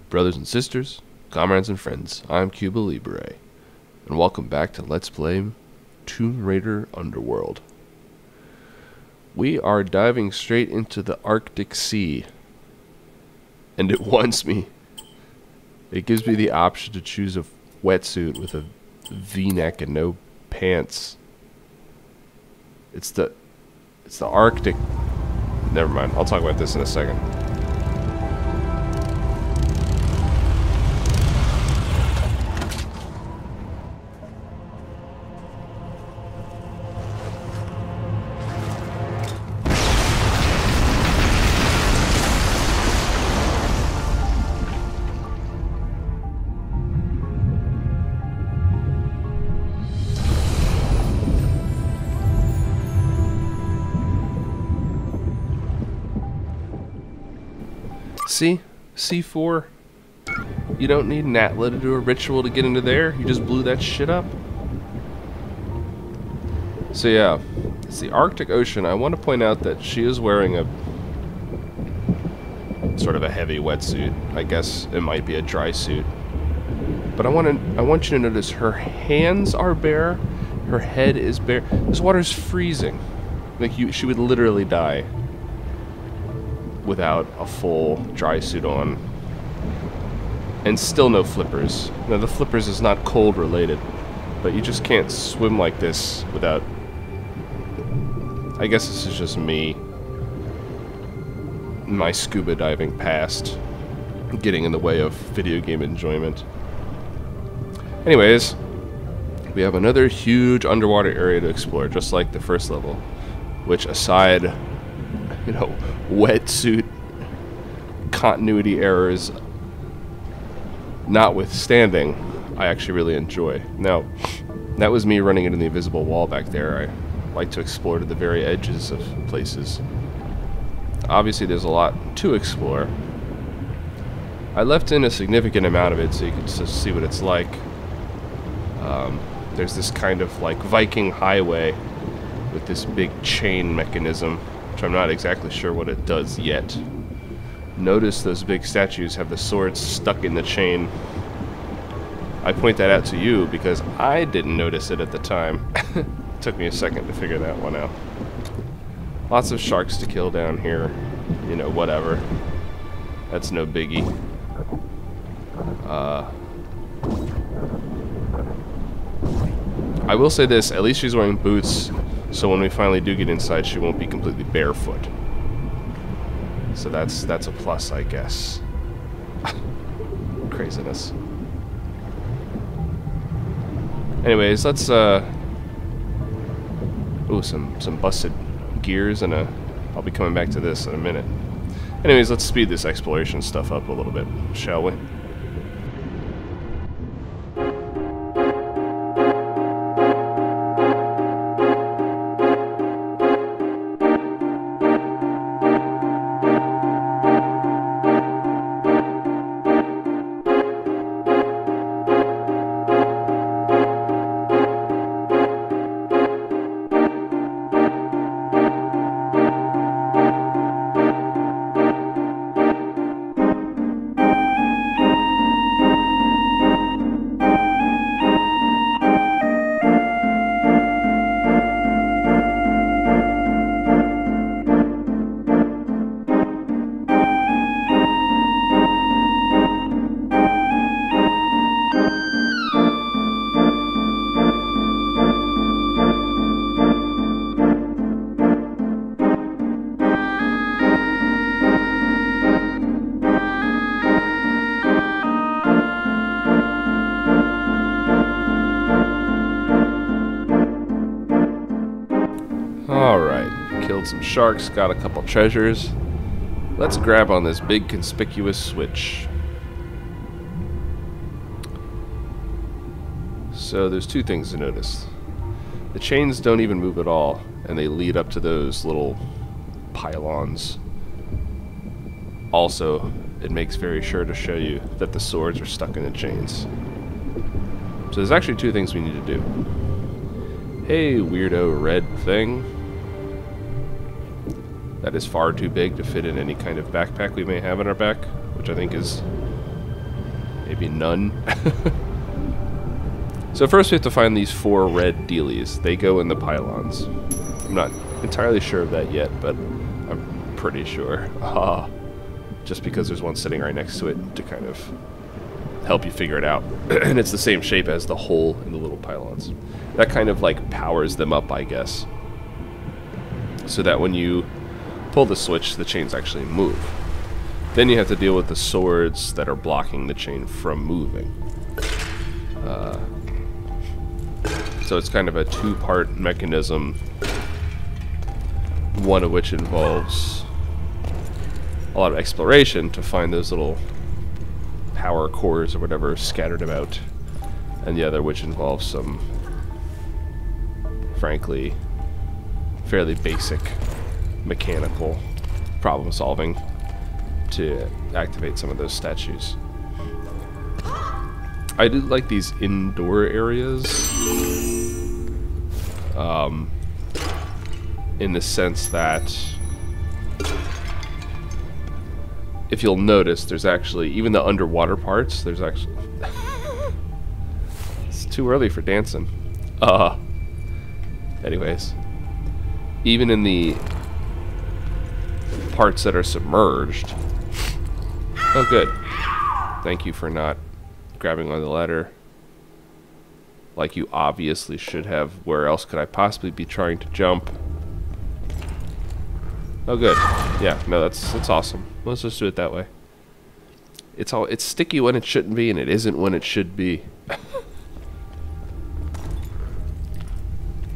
Brothers and sisters, comrades and friends, I'm CubaLibre, and welcome back to Let's Play Tomb Raider Underworld. We are diving straight into the Arctic Sea, and it wants me. It gives me the option to choose a wetsuit with a V-neck and no pants. It's the Arctic. Never mind, I'll talk about this in a second. See? C4. You don't need an atla to do a ritual to get into there. You just blew that shit up. So yeah, it's the Arctic Ocean. I want to point out that she is wearing a sort of a heavy wetsuit. I guess it might be a dry suit. But I want you to notice her hands are bare, her head is bare. This water's freezing. Like she would literally die without a full dry suit on. And still no flippers. Now the flippers is not cold related, but you just can't swim like this without... I guess this is just me. My scuba diving past getting in the way of video game enjoyment. Anyways, we have another huge underwater area to explore, just like the first level, which aside, you know, wetsuit continuity errors notwithstanding, I actually really enjoy. Now, that was me running into the invisible wall back there. I like to explore to the very edges of places. Obviously, there's a lot to explore. I left in a significant amount of it so you can just see what it's like. There's this kind of like Viking highway with this big chain mechanism, which I'm not exactly sure what it does yet. Notice those big statues have the swords stuck in the chain. I point that out to you because I didn't notice it at the time. It took me a second to figure that one out. Lots of sharks to kill down here. You know, whatever. That's no biggie. I will say this, at least she's wearing boots, so when we finally do get inside, she won't be completely barefoot. So that's a plus, I guess. Craziness. Anyways, let's ooh, some busted gears and I'll be coming back to this in a minute. Anyways, let's speed this exploration stuff up a little bit, shall we? Alright, killed some sharks, got a couple treasures. Let's grab on this big conspicuous switch. So there's two things to notice. The chains don't even move at all, and they lead up to those little pylons. Also, it makes very sure to show you that the swords are stuck in the chains. So there's actually two things we need to do. Hey, weirdo red thing. That is far too big to fit in any kind of backpack we may have on our back, which I think is maybe none. So first we have to find these 4 red dealies. They go in the pylons. I'm not entirely sure of that yet, but I'm pretty sure. Just because there's one sitting right next to it to kind of help you figure it out. And it's the same shape as the hole in the little pylons. That kind of like powers them up, I guess. So that when you pull the switch, the chains actually move. Then you have to deal with the swords that are blocking the chain from moving. So it's kind of a 2-part mechanism, one of which involves a lot of exploration to find those little power cores or whatever scattered about, and the other which involves some, frankly, fairly basic mechanical problem solving to activate some of those statues. I do like these indoor areas, in the sense that if you'll notice, there's actually, even the underwater parts, there's actually it's too early for dancing. Anyways, even in the parts that are submerged. Oh, good. Thank you for not grabbing on the ladder like you obviously should have. Where else could I possibly be trying to jump? Oh, good. Yeah, no, that's awesome. Let's just do it that way. It's sticky when it shouldn't be, and it isn't when it should be.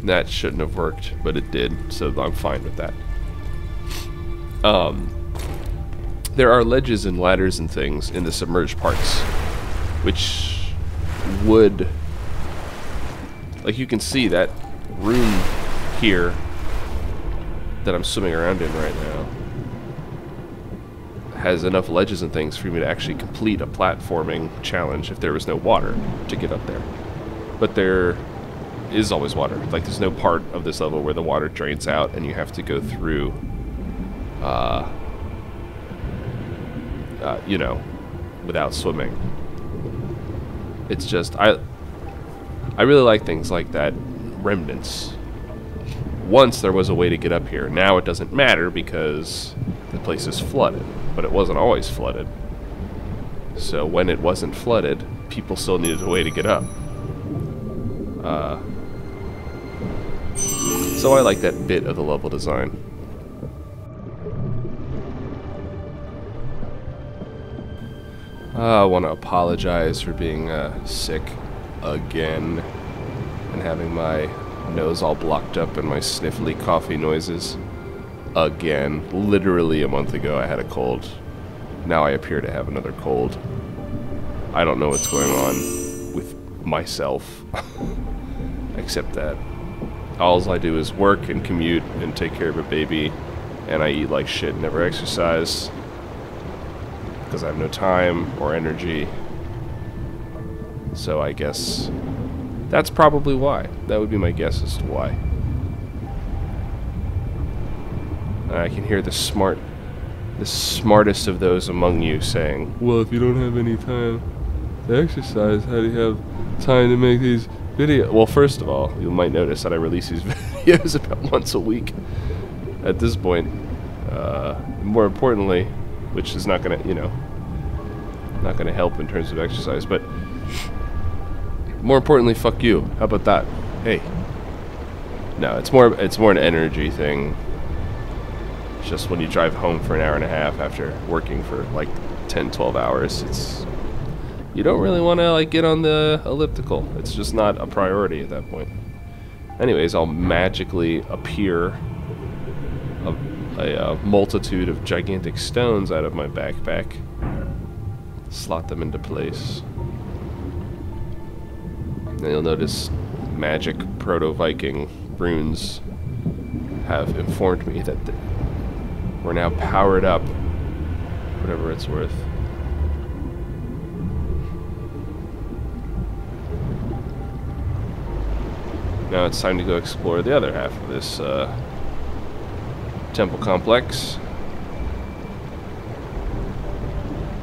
That shouldn't have worked, but it did, so I'm fine with that. There are ledges and ladders and things in the submerged parts, which would, like, you can see that room here that I'm swimming around in right now has enough ledges and things for me to actually complete a platforming challenge if there was no water to get up there. But there is always water. Like, there's no part of this level where the water drains out and you have to go through, you know, without swimming. It's just, I really like things like that, remnants. Once there was a way to get up here. Now it doesn't matter because the place is flooded, but it wasn't always flooded. So when it wasn't flooded, people still needed a way to get up. So I like that bit of the level design. I want to apologize for being sick again and having my nose all blocked up and my sniffly coffee noises again. Literally a month ago I had a cold. Now I appear to have another cold. I don't know what's going on with myself except that all I do is work and commute and take care of a baby, and I eat like shit and never exercise because I have no time or energy. So I guess that's probably why. That would be my guess as to why. I can hear the smartest of those among you saying, well, if you don't have any time to exercise, how do you have time to make these videos? Well, first of all, you might notice that I release these videos about once a week at this point. More importantly, which is not gonna, you know, not gonna help in terms of exercise, but more importantly, fuck you. How about that? Hey. No, it's more an energy thing. It's just when you drive home for an hour and a half after working for like 10-12 hours, you don't really want to like get on the elliptical. It's just not a priority at that point. Anyways, I'll magically appear a multitude of gigantic stones out of my backpack, slot them into place. And you'll notice magic proto-Viking runes have informed me that we're now powered up, whatever it's worth. Now it's time to go explore the other half of this temple complex.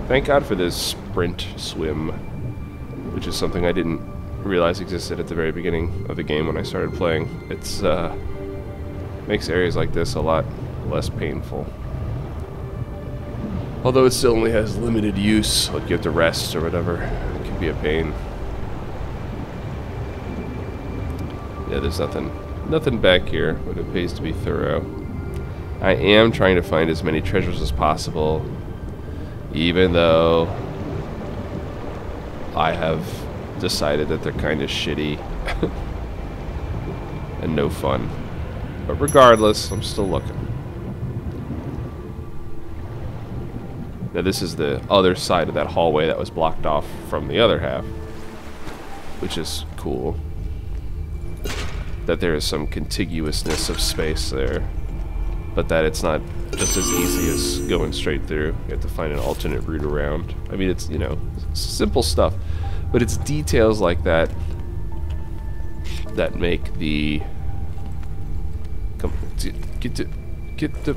Thank God for this sprint, swim, which is something I didn't realize existed at the very beginning of the game when I started playing. It's makes areas like this a lot less painful. Although it still only has limited use, like you have to rest or whatever. It can be a pain. Yeah, there's nothing back here, but it pays to be thorough. I am trying to find as many treasures as possible, even though I have decided that they're kind of shitty and no fun. But regardless, I'm still looking. Now this is the other side of that hallway that was blocked off from the other half, which is cool. That there is some contiguousness of space there, but that it's not just as easy as going straight through. You have to find an alternate route around. I mean, it's, you know, simple stuff, but it's details like that that make the... Come, get the...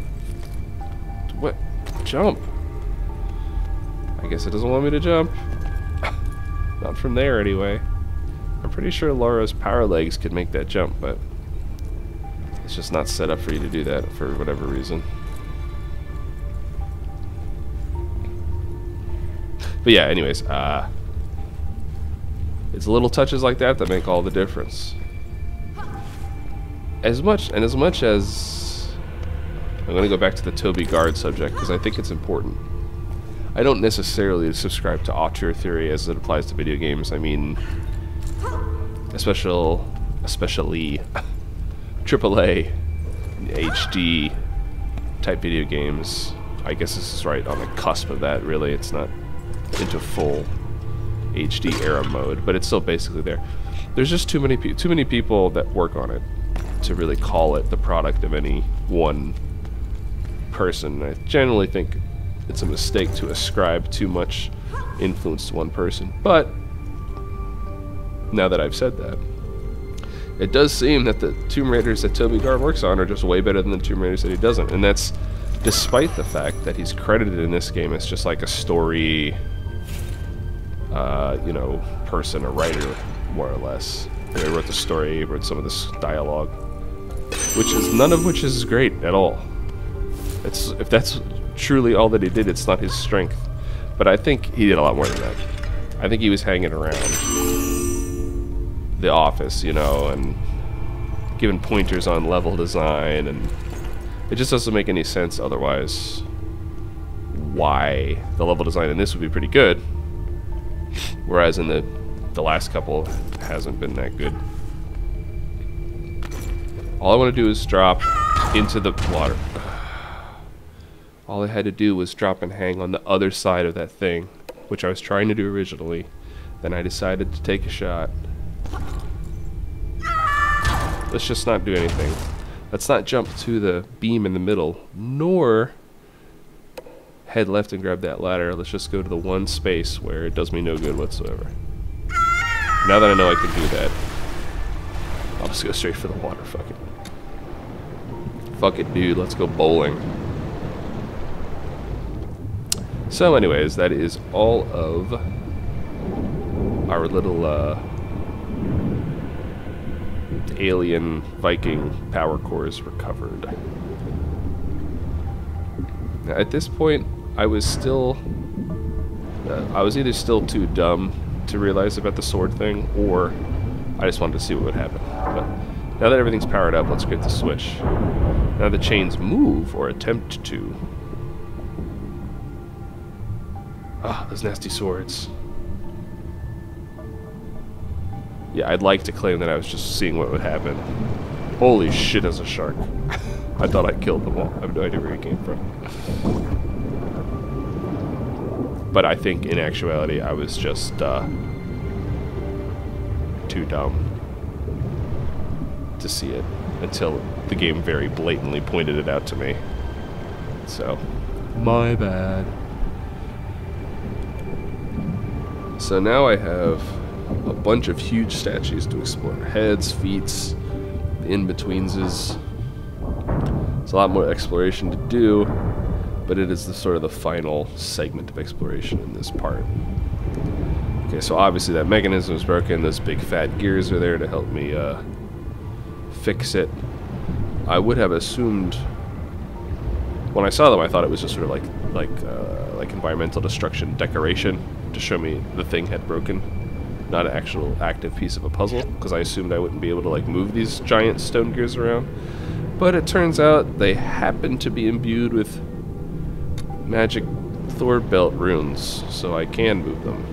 What? Jump! I guess it doesn't want me to jump. Not from there, anyway. I'm pretty sure Laura's power legs could make that jump, but it's just not set up for you to do that for whatever reason. But yeah, anyways, it's little touches like that that make all the difference. As much as I'm going to go back to the Toby Guard subject because I think it's important. I don't necessarily subscribe to auteur theory as it applies to video games. I mean, especially AAA, HD type video games. I guess this is right on the cusp of that. Really, it's not into full HD era mode, but it's still basically there. There's just too many people that work on it to really call it the product of any one person. I generally think it's a mistake to ascribe too much influence to one person, but now that I've said that, it does seem that the Tomb Raiders that Toby Gard works on are just way better than the Tomb Raiders that he doesn't, and that's despite the fact that he's credited in this game as just like a story, you know, person, a writer, more or less. He wrote the story, wrote some of this dialogue, none of which is great at all. If that's truly all that he did, it's not his strength. But I think he did a lot more than that. I think he was hanging around the office, you know, and giving pointers on level design, and it just doesn't make any sense otherwise why the level design in this would be pretty good, whereas in the last couple hasn't been that good. All I want to do is drop into the water. All I had to do was drop and hang on the other side of that thing, which I was trying to do originally. Then I decided to take a shot. Let's just not do anything. Let's not jump to the beam in the middle, nor head left and grab that ladder. Let's just go to the one space where it does me no good whatsoever. Now that I know I can do that, I'll just go straight for the water. Fuck it. Fuck it, dude. Let's go bowling. So anyways, that is all of our little alien Viking power cores recovered. Now, at this point, I was either still too dumb to realize about the sword thing, or I just wanted to see what would happen. But now that everything's powered up, let's get the switch. Now the chains move, or attempt to. Ah, those nasty swords. Yeah, I'd like to claim that I was just seeing what would happen. Holy shit, as a shark. I thought I killed them all. I have no idea where he came from. But I think, in actuality, I was just too dumb to see it until the game very blatantly pointed it out to me. So, my bad. So now I have a bunch of huge statues to explore. Heads, feet, the in-betweenses. It's a lot more exploration to do, but it is the sort of the final segment of exploration in this part. Okay, so obviously that mechanism is broken. Those big fat gears are there to help me fix it. I would have assumed, when I saw them, I thought it was just sort of like environmental destruction decoration to show me the thing had broken, not an actual active piece of a puzzle, because I assumed I wouldn't be able to like move these giant stone gears around. But it turns out they happen to be imbued with magic Thor belt runes, so I can move them.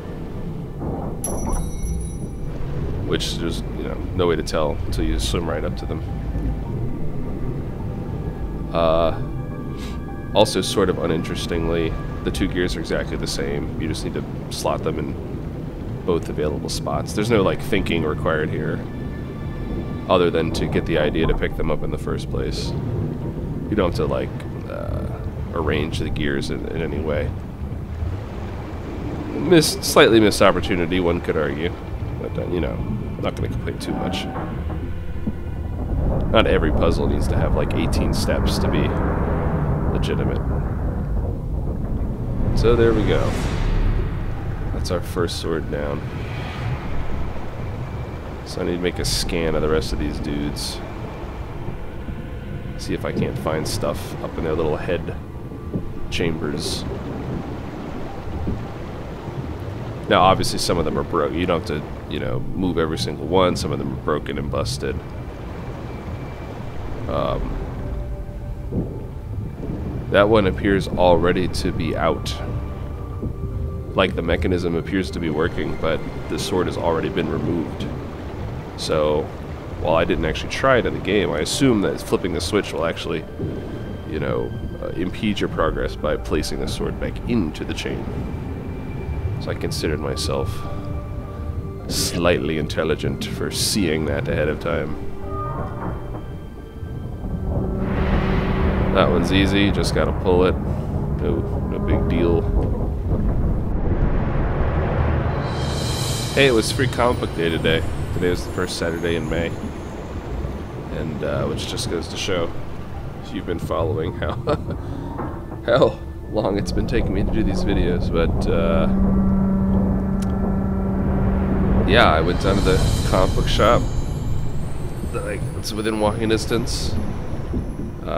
Which there's, you know, no way to tell until you swim right up to them. Also, sort of uninterestingly, the two gears are exactly the same. You just need to slot them in both available spots. There's no like thinking required here, other than to get the idea to pick them up in the first place. You don't have to like arrange the gears in any way. Slightly missed opportunity, one could argue, but you know, I'm not going to complain too much. Not every puzzle needs to have like 18 steps to be legitimate. So there we go. That's our first sword down. So I need to make a scan of the rest of these dudes. See if I can't find stuff up in their little head chambers. Now obviously some of them are broken. You don't have to, you know, move every single one. Some of them are broken and busted. That one appears already to be out. Like the mechanism appears to be working, but the sword has already been removed. So, while I didn't actually try it in the game, I assume that flipping the switch will actually, you know, impede your progress by placing the sword back into the chain. So I considered myself slightly intelligent for seeing that ahead of time. That one's easy, just gotta pull it. No big deal. Hey, it was Free Comic Book Day today. Today was the first Saturday in May. And, which just goes to show, if you've been following how, how long it's been taking me to do these videos, but, yeah, I went down to the comic book shop. It's within walking distance.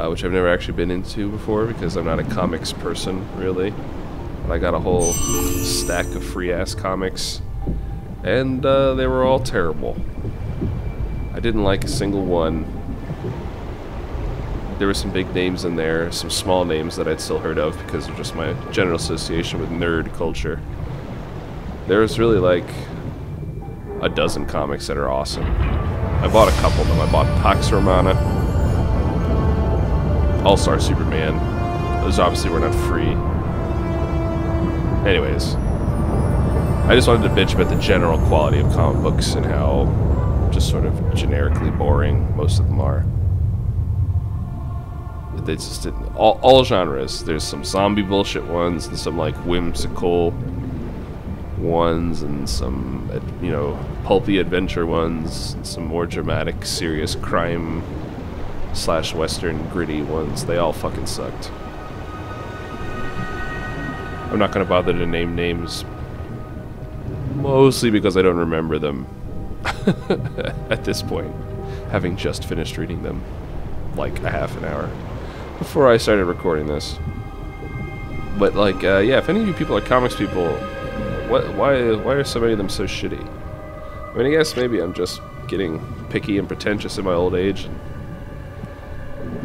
Which I've never actually been into before because I'm not a comics person, really. But I got a whole stack of free-ass comics, and they were all terrible. I didn't like a single one. There were some big names in there, some small names that I'd still heard of because of just my general association with nerd culture. There was really like a dozen comics that are awesome. I bought a couple of them. I bought Pax Romana, All-Star Superman. Those obviously were not free. Anyways, I just wanted to bitch about the general quality of comic books and how just sort of generically boring most of them are. They just didn't, all genres. There's some zombie bullshit ones and some like whimsical ones and some, you know, pulpy adventure ones and some more dramatic, serious crime / western gritty ones. They all fucking sucked. I'm not gonna bother to name names, mostly because I don't remember them at this point, having just finished reading them like a half an hour before I started recording this. But like, yeah, if any of you people are comics people, why are so many of them so shitty? I mean, I guess maybe I'm just getting picky and pretentious in my old age.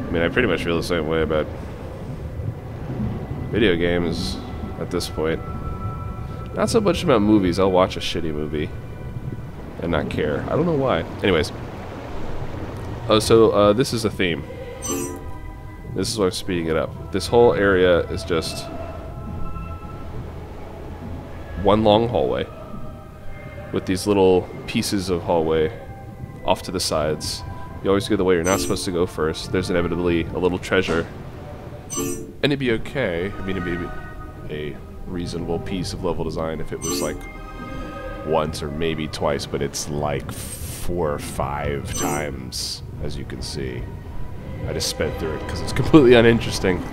I mean, I pretty much feel the same way about video games at this point. Not so much about movies. I'll watch a shitty movie and not care. I don't know why. Anyways. Oh, so this is a theme. This is why I'm speeding it up. This whole area is just one long hallway with these little pieces of hallway off to the sides. You always go the way you're not supposed to go first. There's inevitably a little treasure. And it'd be okay. I mean, it'd be a reasonable piece of level design if it was like once or maybe twice, but it's like 4 or 5 times, as you can see. I just sped through it because it's completely uninteresting.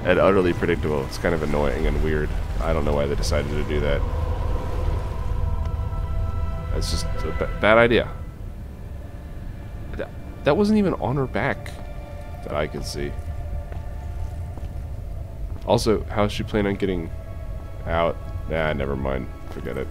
and utterly predictable. It's kind of annoying and weird. I don't know why they decided to do that. That's just a bad idea. That wasn't even on her back that I could see. Also, how's she planning on getting out? Nah, never mind. Forget it.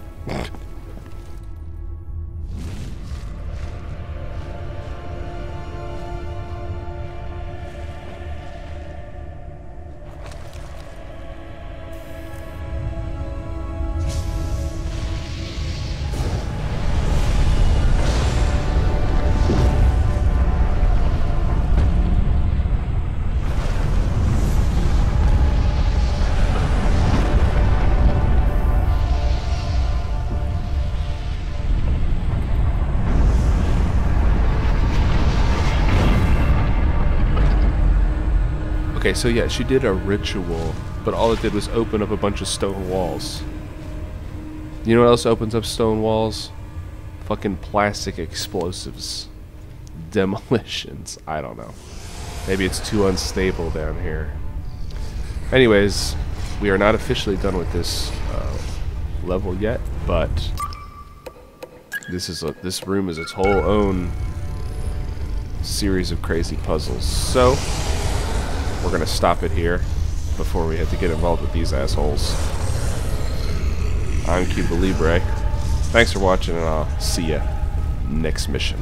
Okay, so yeah, she did a ritual, but all it did was open up a bunch of stone walls. You know what else opens up stone walls? Fucking plastic explosives. Demolitions. I don't know. Maybe it's too unstable down here. Anyways, we are not officially done with this level yet, but this room is its whole own series of crazy puzzles. So we're gonna stop it here before we have to get involved with these assholes. I'm CubaLibre. Thanks for watching, and I'll see ya next mission.